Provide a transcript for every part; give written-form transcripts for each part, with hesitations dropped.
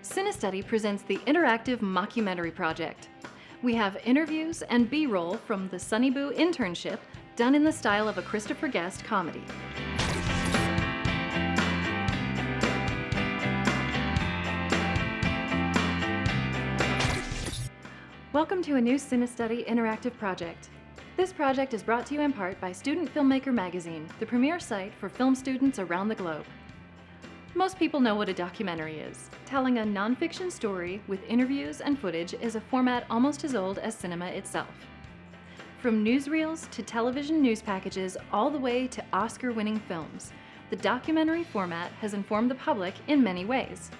Cinestudy presents the interactive mockumentary project. We have interviews and B-roll from the Sunny Boo internship done in the style of a Christopher Guest comedy. Welcome to a new Cinestudy interactive project. This project is brought to you in part by Student Filmmaker Magazine, the premier site for film students around the globe. Most people know what a documentary is. Telling a nonfiction story with interviews and footage is a format almost as old as cinema itself. From newsreels to television news packages all the way to Oscar-winning films, the documentary format has informed the public in many ways.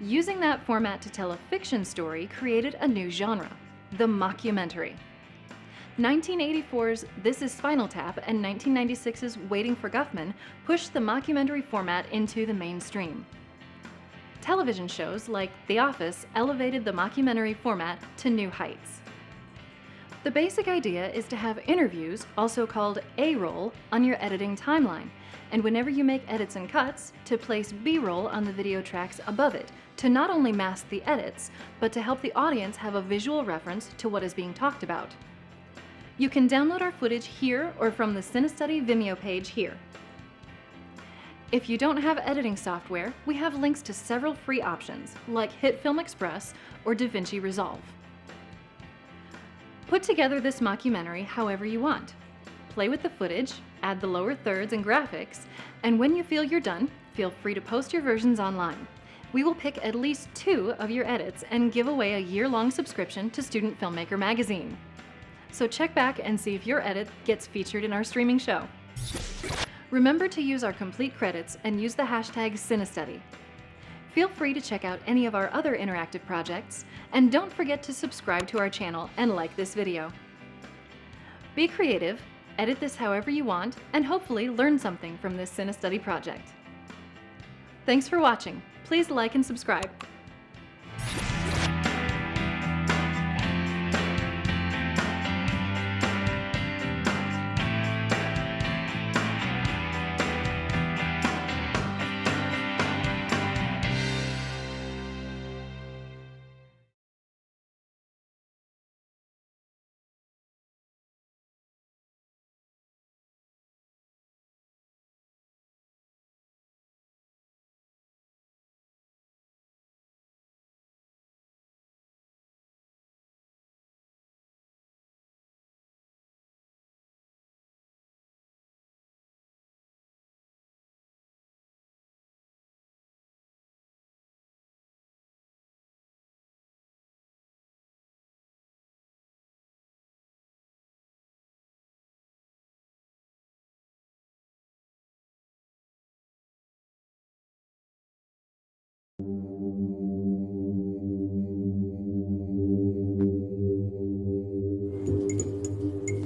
Using that format to tell a fiction story created a new genre, the mockumentary. 1984's This Is Spinal Tap and 1996's Waiting for Guffman pushed the mockumentary format into the mainstream. Television shows like The Office elevated the mockumentary format to new heights. The basic idea is to have interviews, also called A-roll, on your editing timeline, and whenever you make edits and cuts, to place B-roll on the video tracks above it, to not only mask the edits, but to help the audience have a visual reference to what is being talked about. You can download our footage here or from the Cinestudy Vimeo page here. If you don't have editing software, we have links to several free options, like HitFilm Express or DaVinci Resolve. Put together this mockumentary however you want. Play with the footage, add the lower thirds and graphics, and when you feel you're done, feel free to post your versions online. We will pick at least 2 of your edits and give away a year-long subscription to Student Filmmaker Magazine. So check back and see if your edit gets featured in our streaming show. Remember to use our complete credits and use the hashtag Cinestudy. Feel free to check out any of our other interactive projects, and don't forget to subscribe to our channel and like this video. Be creative, edit this however you want, and hopefully learn something from this Cinestudy project. Thanks for watching. Please like and subscribe.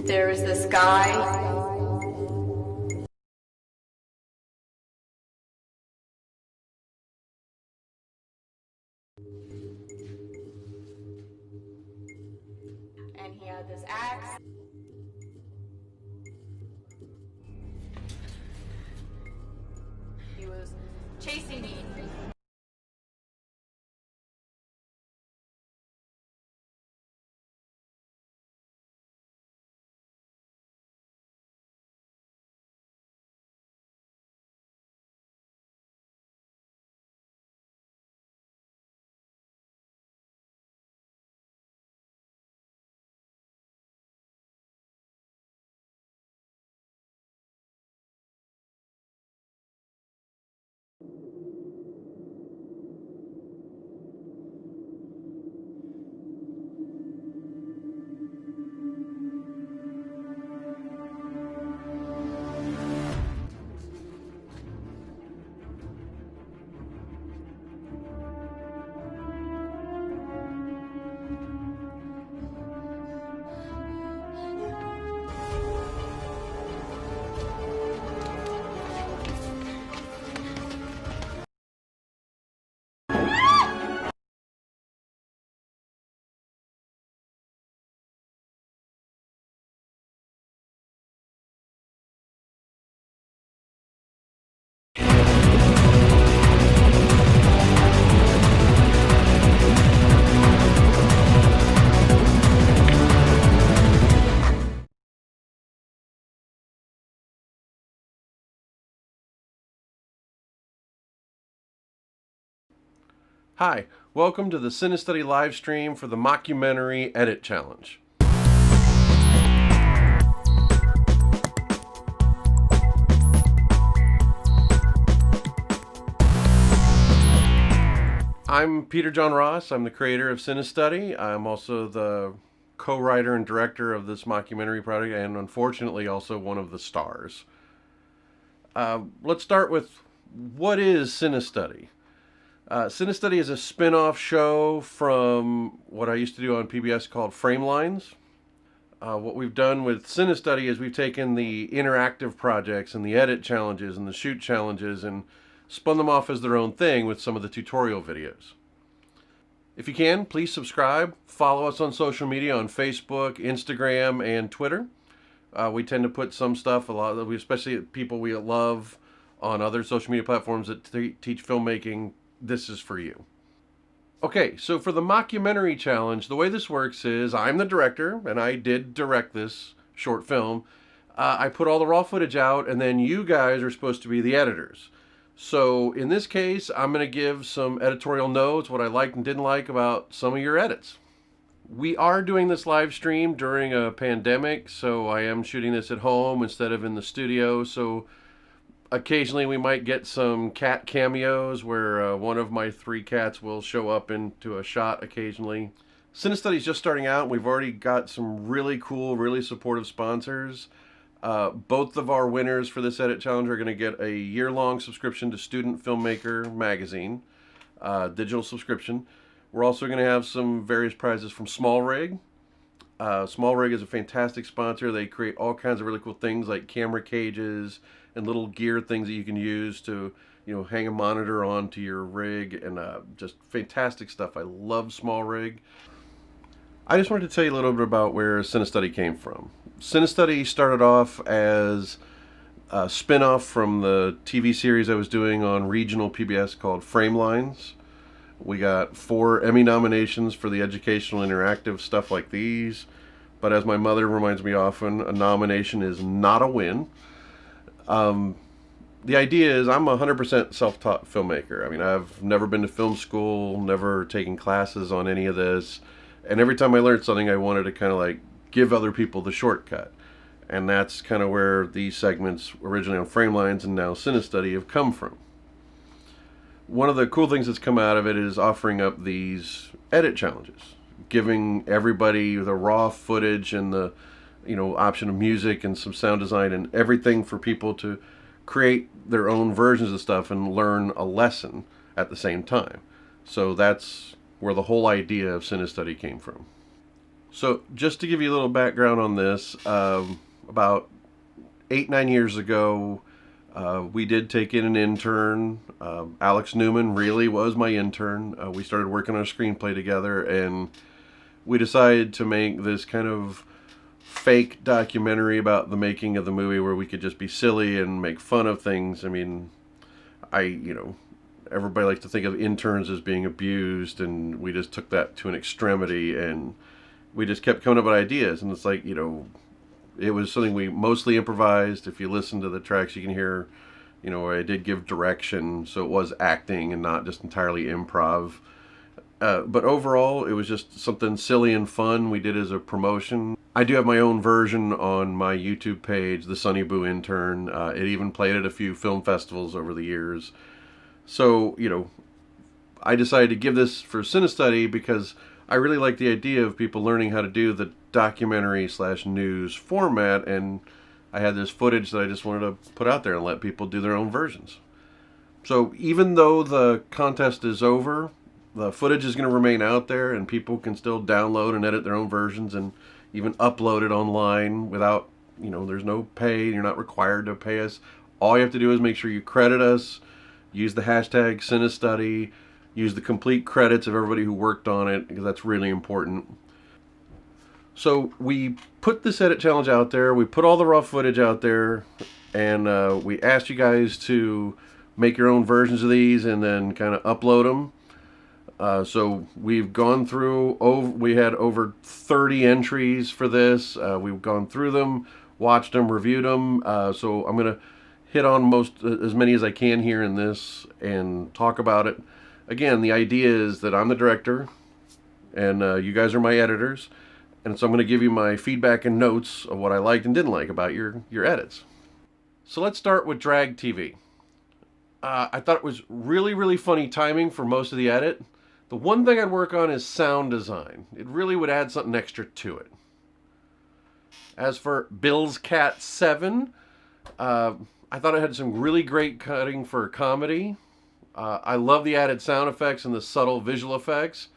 There is this guy. And he had this axe. He was chasing me. Hi, welcome to the Cinestudy live stream for the Mockumentary Edit Challenge. I'm Peter John Ross. I'm the creator of Cinestudy. I'm also the co-writer and director of this mockumentary project, and unfortunately also one of the stars. Let's start with, what is Cinestudy? Cinestudy is a spin-off show from what I used to do on PBS called FRAMELINES. What we've done with Cinestudy is we've taken the interactive projects and the edit challenges and the shoot challenges and spun them off as their own thing with some of the tutorial videos. If you can, please subscribe. Follow us on social media on Facebook, Instagram, and Twitter. We tend to put some stuff, especially people we love, on other social media platforms that teach filmmaking. This is for you. Okay, so for the mockumentary challenge, the way this works is I'm the director, and I did direct this short film. I put all the raw footage out, and then you guys are supposed to be the editors. So in this case, I'm going to give some editorial notes, what I liked and didn't like about some of your edits. We are doing this live stream during a pandemic, so I am shooting this at home instead of in the studio. So occasionally we might get some cat cameos where one of my 3 cats will show up into a shot occasionally. Cinestudy is just starting out. We've already got some really cool, really supportive sponsors. Both of our winners for this edit challenge are going to get a year-long subscription to Student Filmmaker magazine, digital subscription. We're also going to have some various prizes from Small Rig. Small Rig is a fantastic sponsor. They create all kinds of really cool things like camera cages and little gear things that you can use to, hang a monitor onto your rig, and just fantastic stuff. I love Small Rig. I just wanted to tell you a little bit about where Cinestudy came from. Cinestudy started off as a spin-off from the TV series I was doing on regional PBS called FRAMELINES. We got 4 Emmy nominations for the educational interactive stuff like these. But as my mother reminds me often, a nomination is not a win. The idea is I'm a 100% self-taught filmmaker. I mean, I've never been to film school, never taken classes on any of this. And every time I learned something, I wanted to kind of give other people the shortcut. And that's kind of where these segments, originally on FRAMELINES and now Cinestudy, have come from. One of the cool things that's come out of it is offering up these edit challenges, giving everybody the raw footage and the option of music and some sound design and everything for people to create their own versions of stuff and learn a lesson at the same time. So that's where the whole idea of Cinestudy came from. So just to give you a little background on this, about 8-9 years ago, we did take in an intern. Alex Newman really was my intern. We started working on a screenplay together, and we decided to make this kind of fake documentary about the making of the movie where we could just be silly and make fun of things. I mean, everybody likes to think of interns as being abused, and we just took that to an extremity, and we just kept coming up with ideas. And it's it was something we mostly improvised. If you listen to the tracks, you can hear, I did give direction, so it was acting and not just entirely improv. But overall, it was just something silly and fun we did as a promotion. I do have my own version on my YouTube page, The Sunny Boo Intern. It even played at a few film festivals over the years. So, I decided to give this for Cinestudy because I really like the idea of people learning how to do the documentary/news format, and I had this footage that I just wanted to put out there and let people do their own versions. So even though the contest is over, the footage is going to remain out there, and people can still download and edit their own versions and even upload it online without, there's no pay. You're not required to pay us. All you have to do is make sure you credit us, use the hashtag Cinestudy, use the complete credits of everybody who worked on it, because that's really important. So we put this edit challenge out there, we put all the raw footage out there, and we asked you guys to make your own versions of these and then kind of upload them. So we've gone through, we had over 30 entries for this. We've gone through them, watched them, reviewed them. So I'm going to hit on as many as I can here in this and talk about it. Again, the idea is that I'm the director, and you guys are my editors, and so I'm going to give you my feedback and notes of what I liked and didn't like about your edits. So let's start with drag TV. I thought it was really, really funny timing for most of the edit. The one thing I'd work on is sound design. It really would add something extra to it. As for Bill's Cat 7, I thought it had some really great cutting for comedy. I love the added sound effects and the subtle visual effects.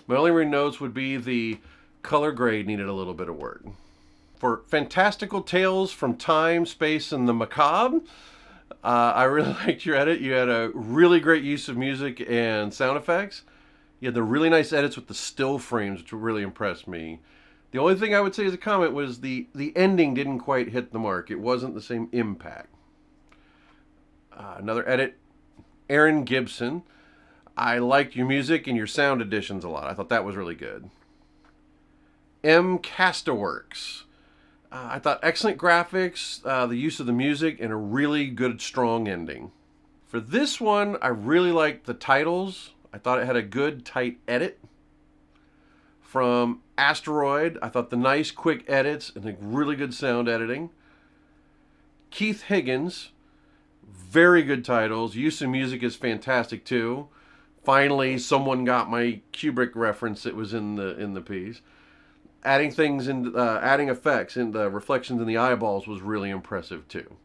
My only notes would be the color grade needed a little bit of work. For Fantastical Tales from Time, Space, and the Macabre, I really liked your edit. You had a really great use of music and sound effects. You had the really nice edits with the still frames, which really impressed me. The only thing I would say as a comment was the ending didn't quite hit the mark. It wasn't the same impact. Another edit, Aaron Gibson. I liked your music and your sound additions a lot. I thought that was really good. M. Castaworks. I thought excellent graphics, the use of the music, and a really good, strong ending. For this one, I really liked the titles. I thought it had a good, tight edit. From Asteroid, I thought the nice, quick edits and the really good sound editing. Keith Higgins, very good titles. Use of music is fantastic too. Finally, someone got my Kubrick reference that was in the piece. Adding things in, adding effects and the reflections in the eyeballs was really impressive too.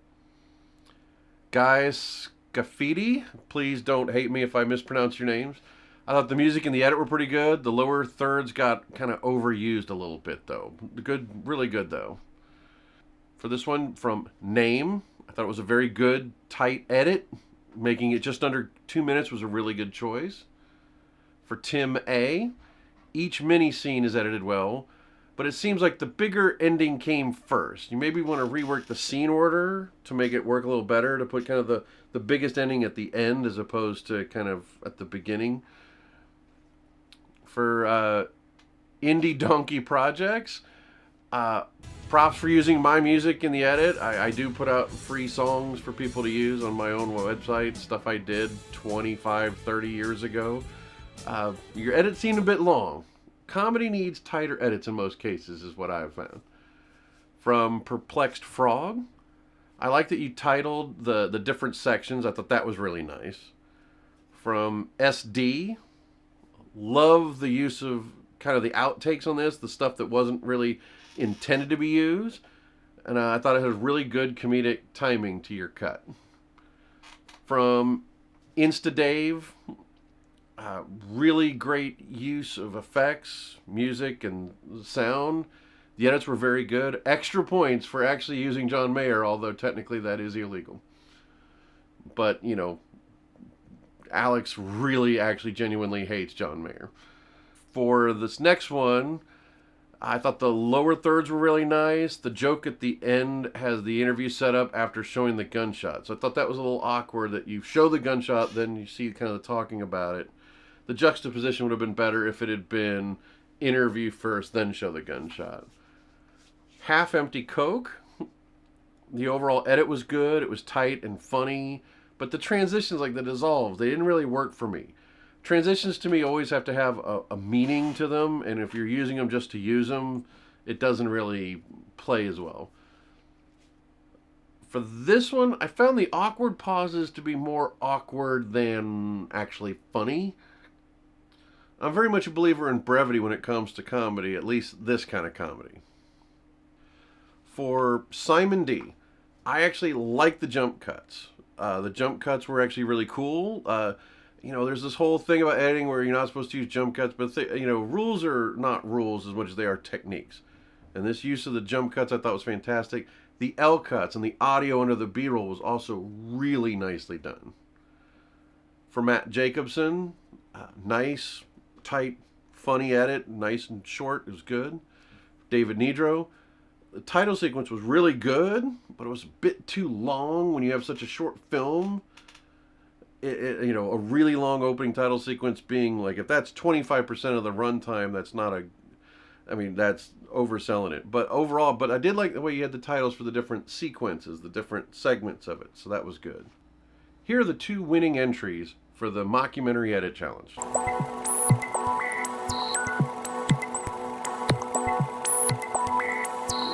Guys, Scafidi, please don't hate me if I mispronounce your names. I thought the music and the edit were pretty good. The lower thirds got kind of overused a little bit though. Good, really good though. For this one, from Name, I thought it was a very good, tight edit. Making it just under 2 minutes was a really good choice. For Tim A, each mini scene is edited well, but it seems like the bigger ending came first. You maybe want to rework the scene order to make it work a little better, to put kind of the biggest ending at the end as opposed to kind of at the beginning. For Indie Donkey Projects, props for using my music in the edit. I do put out free songs for people to use on my own website, stuff I did 25, 30 years ago. Your edits seem a bit long. Comedy needs tighter edits in most cases, is what I've found. From Perplexed Frog, I like that you titled the different sections. I thought that was really nice. From SD, love the use of kind of the outtakes on this, the stuff that wasn't really intended to be used. And I thought it had really good comedic timing to your cut. From InstaDave, really great use of effects, music, and sound. The edits were very good. Extra points for actually using John Mayer, although technically that is illegal. But, you know, Alex really actually genuinely hates John Mayer. For this next one, I thought the lower thirds were really nice. The joke at the end has the interview set up after showing the gunshot. So I thought that was a little awkward that you show the gunshot, then you see kind of the talking about it. The juxtaposition would have been better if it had been interview first, then show the gunshot. Half Empty Coke. The overall edit was good. It was tight and funny. But the transitions, like the dissolves, they didn't really work for me. Transitions to me always have to have a meaning to them, and if you're using them just to use them, it doesn't really play as well. For this one, I found the awkward pauses to be more awkward than actually funny. I'm very much a believer in brevity when it comes to comedy, at least this kind of comedy. For Simon D, I actually like the jump cuts. The jump cuts were actually really cool. You know, there's this whole thing about editing where you're not supposed to use jump cuts, but you know, rules are not rules as much as they are techniques. And this use of the jump cuts I thought was fantastic. The L cuts and the audio under the B-roll was also really nicely done. For Matt Jacobson, nice, tight, funny edit, nice and short, it was good. David Nidro, the title sequence was really good, but it was a bit too long when you have such a short film. You know, a really long opening title sequence being like, if that's 25% of the runtime, that's not a, I mean, that's overselling it. But overall, but I did like the way you had the titles for the different sequences, the different segments of it, so that was good. Here are the two winning entries for the Mockumentary Edit Challenge.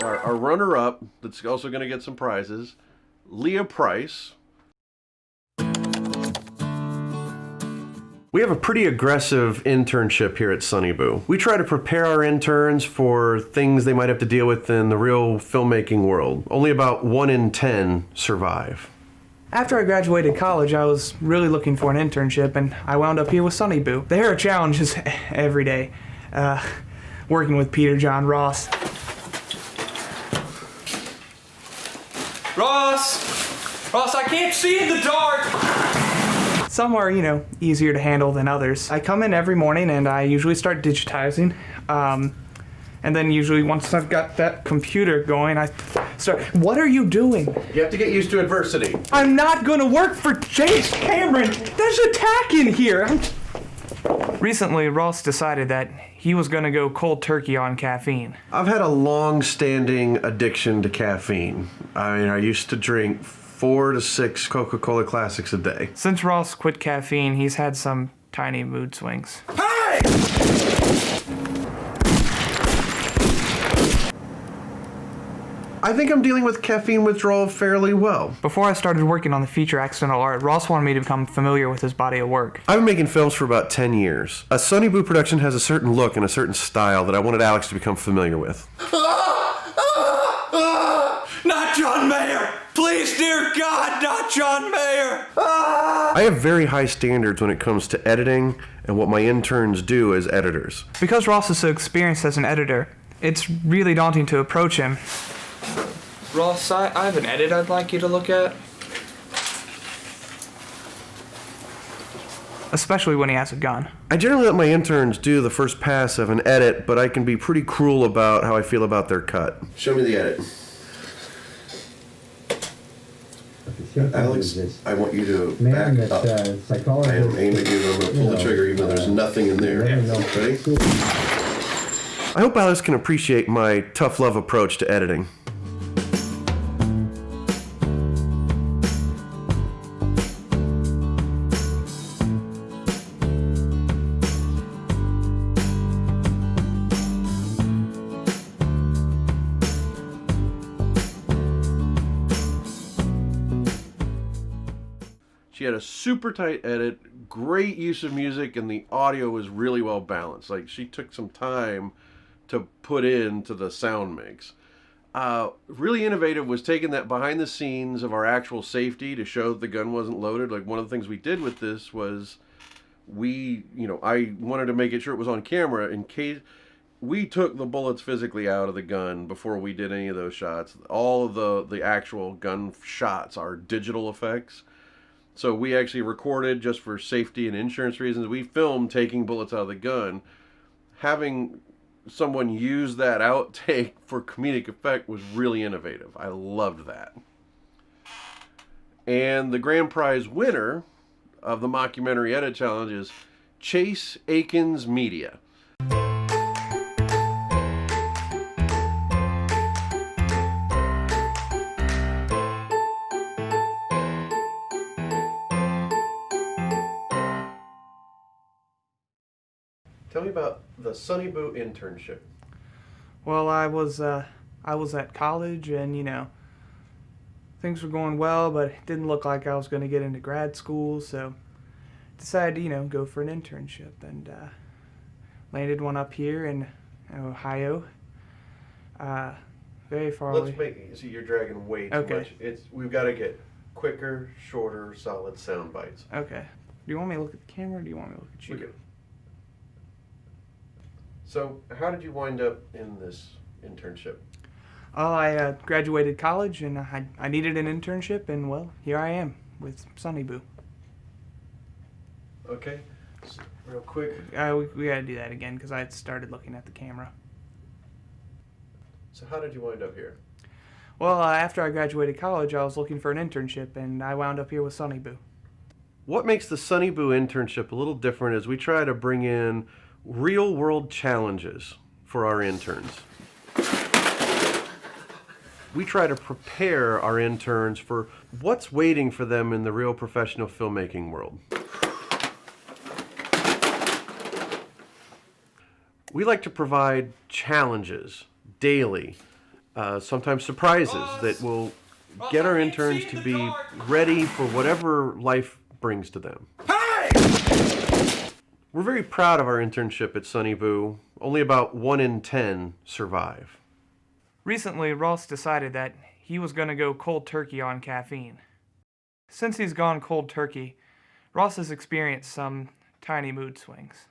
Our runner-up, that's also going to get some prizes, Leah Price. We have a pretty aggressive internship here at Sunnyboo. We try to prepare our interns for things they might have to deal with in the real filmmaking world. Only about 1 in 10 survive. After I graduated college, I was really looking for an internship, and I wound up here with Sunnyboo. There are challenges every day. Working with Peter John Ross. Ross, I can't see in the dark! Some are, easier to handle than others. I come in every morning and I usually start digitizing. And then usually once I've got that computer going, I start... What are you doing? You have to get used to adversity. I'm not gonna work for Chase Cameron! There's a tack in here! Recently, Ross decided that he was gonna go cold turkey on caffeine. I've had a long-standing addiction to caffeine. I used to drink 4 to 6 Coca-Cola Classics a day. Since Ross quit caffeine, he's had some tiny mood swings. Hey! I think I'm dealing with caffeine withdrawal fairly well. Before I started working on the feature accidental art, Ross wanted me to become familiar with his body of work. I've been making films for about 10 years. A Sunnyboo production has a certain look and a certain style that I wanted Alex to become familiar with. Not John Mayer! Please, dear God, not John Mayer! I have very high standards when it comes to editing and what my interns do as editors. Because Ross is so experienced as an editor, it's really daunting to approach him. Ross, I have an edit I'd like you to look at. Especially when he has a gun. I generally let my interns do the first pass of an edit, but I can be pretty cruel about how I feel about their cut. Show me the edit. Alex, I want you to back up. I am aiming you. I'm going to pull the trigger even though there's nothing in there. Ready? I hope Alex can appreciate my tough love approach to editing. She had a super tight edit, great use of music, and the audio was really well balanced. Like, she took some time to put into the sound mix. Really innovative was taking that behind the scenes of our actual safety to show that the gun wasn't loaded. Like, one of the things we did with this was I wanted to make it sure it was on camera in case we took the bullets physically out of the gun before we did any of those shots. All of the actual gun shots are digital effects. So we actually recorded, just for safety and insurance reasons, we filmed taking bullets out of the gun. Having someone use that outtake for comedic effect was really innovative. I loved that. And the grand prize winner of the Mockumentary Edit Challenge is Chase Akins Media. Tell me about the Sunnyboo internship. Well, I was at college, and things were going well, but it didn't look like I was going to get into grad school, so decided to go for an internship, and landed one up here in Ohio. Very far away. See, you're dragging way too much. We've got to get quicker, shorter, solid sound bites. Okay. Do you want me to look at the camera, or do you want me to look at you? Okay. So, how did you wind up in this internship? Well, I graduated college, and I needed an internship, and, well, here I am with Sunnyboo. Okay. So, real quick. We gotta do that again, because I had started looking at the camera. So, how did you wind up here? Well, after I graduated college, I was looking for an internship, and I wound up here with Sunnyboo. What makes the Sunnyboo internship a little different is we try to bring in real-world challenges for our interns. We try to prepare our interns for what's waiting for them in the real professional filmmaking world. We like to provide challenges daily, sometimes surprises that will get our interns to be ready for whatever life brings to them. We're very proud of our internship at Sunny Boo. Only about 1 in 10 survive. Recently, Ross decided that he was going to go cold turkey on caffeine. Since he's gone cold turkey, Ross has experienced some tiny mood swings.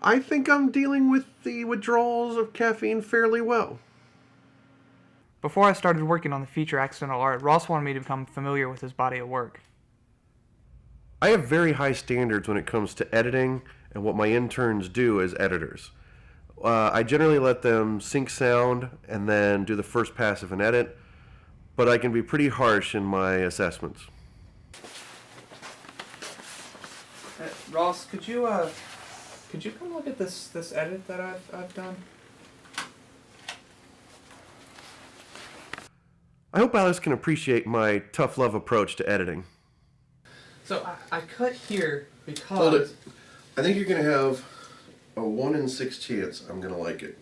I think I'm dealing with the withdrawals of caffeine fairly well. Before I started working on the feature accidental art, Ross wanted me to become familiar with his body of work. I have very high standards when it comes to editing and what my interns do as editors. I generally let them sync sound and then do the first pass of an edit, but I can be pretty harsh in my assessments. Ross, could you come look at this edit that I've done? I hope Alice can appreciate my tough love approach to editing. So I cut here because... Hold it. I think you're going to have a 1 in 6 chance I'm going to like it.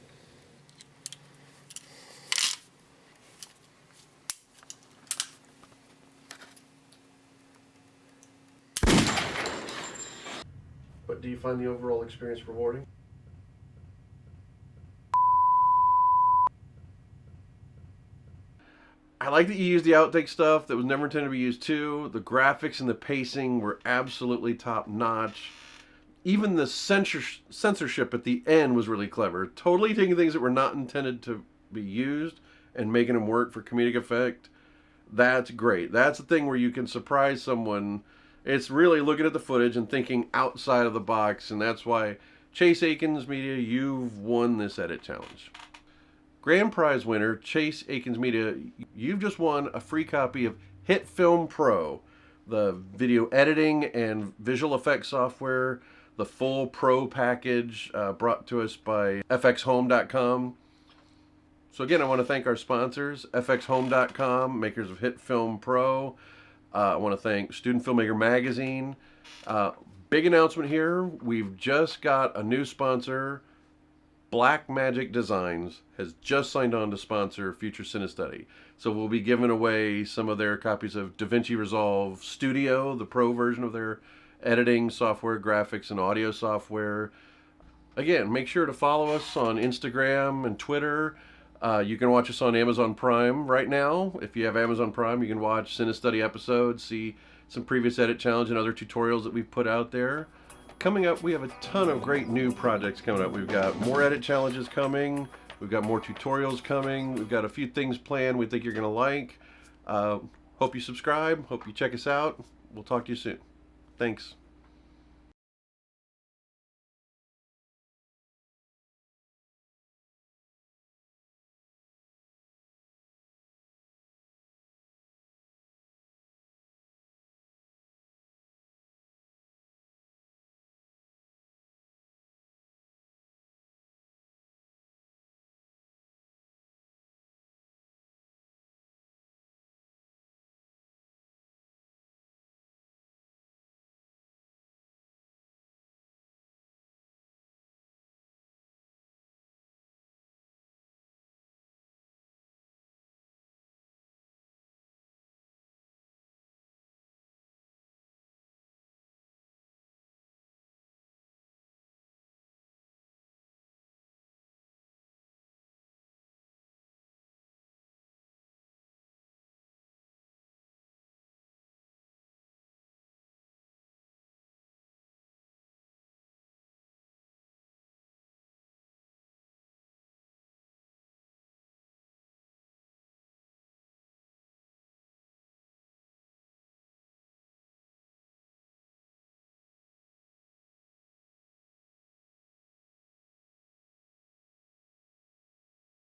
But do you find the overall experience rewarding? I like that you used the outtake stuff that was never intended to be used too. The graphics and the pacing were absolutely top notch. Even the censorship at the end was really clever. Totally taking things that were not intended to be used and making them work for comedic effect. That's great. That's the thing where you can surprise someone. It's really looking at the footage and thinking outside of the box, and that's why Chase Aikens Media, you've won this edit challenge. Grand prize winner, Chase Aikens Media, you've just won a free copy of HitFilm Pro, the video editing and visual effects software, the full pro package brought to us by FXhome.com. So again, I want to thank our sponsors, FXhome.com, makers of HitFilm Pro. I want to thank Student Filmmaker Magazine. Big announcement here. We've just got a new sponsor. Blackmagicdesign has just signed on to sponsor future Cinestudy. So we'll be giving away some of their copies of DaVinci Resolve Studio, the pro version of their editing software, graphics, and audio software. Again, make sure to follow us on Instagram and Twitter. You can watch us on Amazon Prime right now. If you have Amazon Prime, you can watch Cinestudy episodes, see some previous edit challenge and other tutorials that we've put out there. Coming up, we have a ton of great new projects coming up. We've got more edit challenges coming. We've got more tutorials coming. We've got a few things planned we think you're going to like. Hope you subscribe. Hope you check us out. We'll talk to you soon. Thanks.